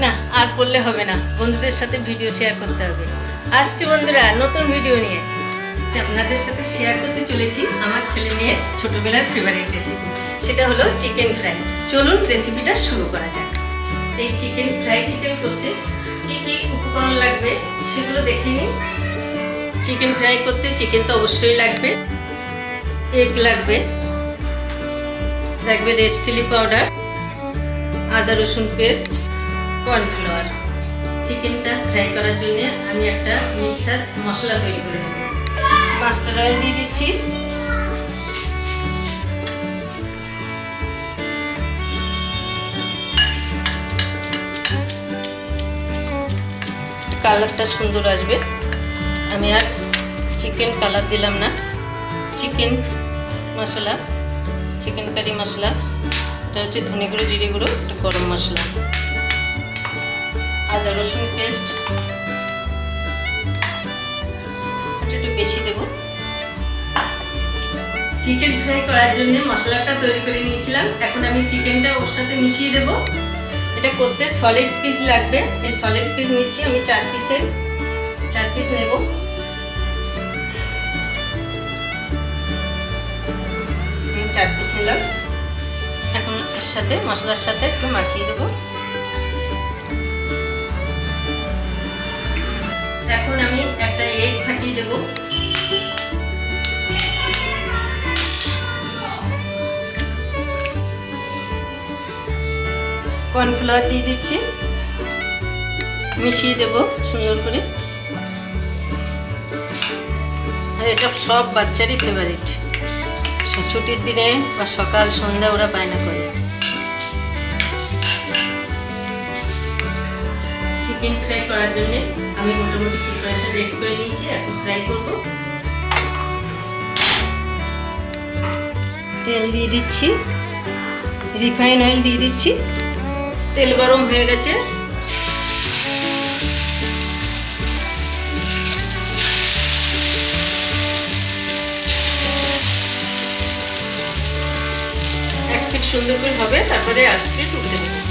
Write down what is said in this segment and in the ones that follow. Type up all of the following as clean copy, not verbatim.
না আর পড়লে হবে না, বন্ধুদের সাথে ভিডিও শেয়ার করতে হবে। আসছি বন্ধুরা নতুন ভিডিও নিয়ে। আপনাদের সাথে শেয়ার করতে চলেছি আমার ছেলে মেয়ের ছোটবেলার ফেভারিট রেসিপি, সেটা হলো চিকেন ফ্রাই। চলুন রেসিপিটা শুরু করা যাক। এই চিকেন করতে কি কি উপকরণ লাগবে সেগুলো দেখে নিন। চিকেন ফ্রাই করতে চিকেন তো অবশ্যই লাগবে, এগ লাগবে, রেড চিলি পাউডার, আদা রসুন পেস্ট, কর্নফ্লাওয়ার। চিকেনটা ফ্রাই করার জন্য আমি একটা মিক্সার মশলা তৈরি করে নেব। মাস্টার্ড অয়েল দিয়ে দিচ্ছি, কালারটা সুন্দর আসবে। আমি আর চিকেন কালার দিলাম না। চিকেন মশলা, চিকেন কারি মশলা, এটা হচ্ছে ধনে গুঁড়ো, জিরে গুঁড়ো, একটা গরম মশলা, আদা রসুন পেস্ট একটু বেশি দেব। চিকেন ফ্রাই করার জন্য মশলাটা তৈরি করে নিয়েছিলাম, এখন আমি চিকেনটা ওর সাথে মিশিয়ে দেব। এটা করতে সলিড পিস লাগবে, এই সলিড পিস নিচ্ছি আমি 4 পিস নেব। আমি 4 পিস নিলাম। এখন এর সাথে মশলার সাথে একটু মাখিয়ে দেব। এখন আমি একটা এগ ফাটিয়ে দেব। কর্নফ্লাওয়ার দিয়ে দিচ্ছি, মিশিয়ে দেব সুন্দর করে। আর এটা সব বাচ্চারই ফেভারিট, ছুটির দিনে বা সকাল সন্ধ্যা ওরা বায়না করে। চিকেন ফ্রাই করার জন্য আমি মোটামুটি প্রিপারেশন রেডি করে নিয়েছি, এখন ফ্রাই করব। তেল দিয়ে দিচ্ছি, রিফাইন অয়েল দিয়ে দিচ্ছি। তেল গরম হয়ে গেছে, এক পিঠ সুন্দর করে হবে, তারপরে আর পিঠ উল্টে দেবো।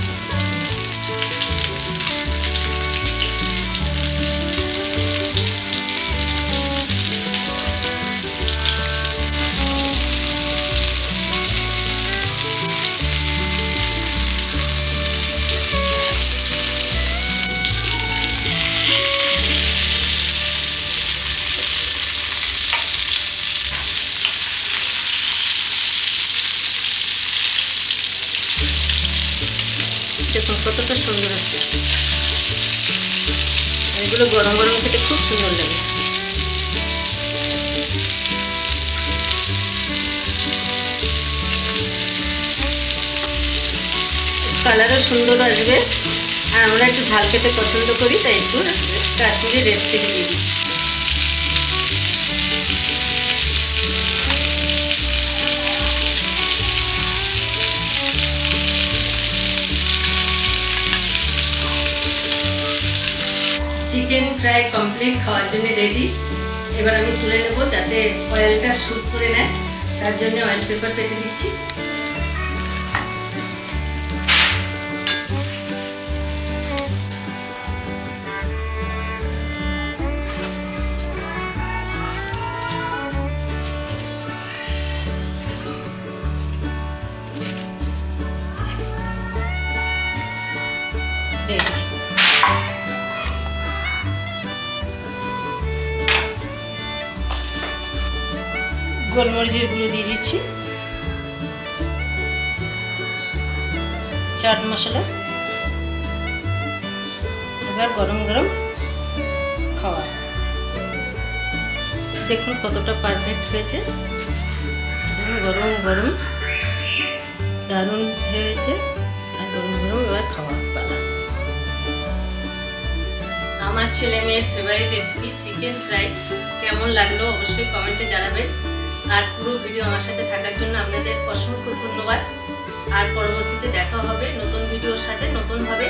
দেখুন কতটা সুন্দর আছে, এগুলো গরম গরম খেতে খুব সুন্দর লাগে। কালারও সুন্দর আসবে, আর আমরা একটু ঝাল খেতে পছন্দ করি, তাই একটু কাশ্মীরি রেড চিলি দিয়ে দিই। চিকেন ফ্রাই কমপ্লিট, খাওয়ার জন্য রেডি। এবার আমি তুলে নেব, যাতে অয়েলটা শুট করে নেয়, তার জন্য অয়েল পেপার পেতে দিচ্ছি। রেডি। গোলমরিচের গুঁড়ো দিয়ে দিচ্ছি, চাট মশলা। এবার গরম গরম খাওয়া। দেখুন কতটা পারফেক্ট হয়েছে, গরম গরম দারুণ হয়েছে। আর গরম গরম এবার খাওয়া পালা। আমার ছেলে মেয়ের ফেভারিট রেসিপি চিকেন ফ্রাই কেমন লাগলো অবশ্যই কমেন্টে জানাবেন। আর পুরো ভিডিও আমার সাথে থাকার জন্য আপনাদের অসংখ্য ধন্যবাদ। আর পরবর্তীতে দেখা হবে নতুন ভিডিওর সাথে নতুনভাবে।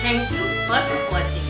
Thank you for watching.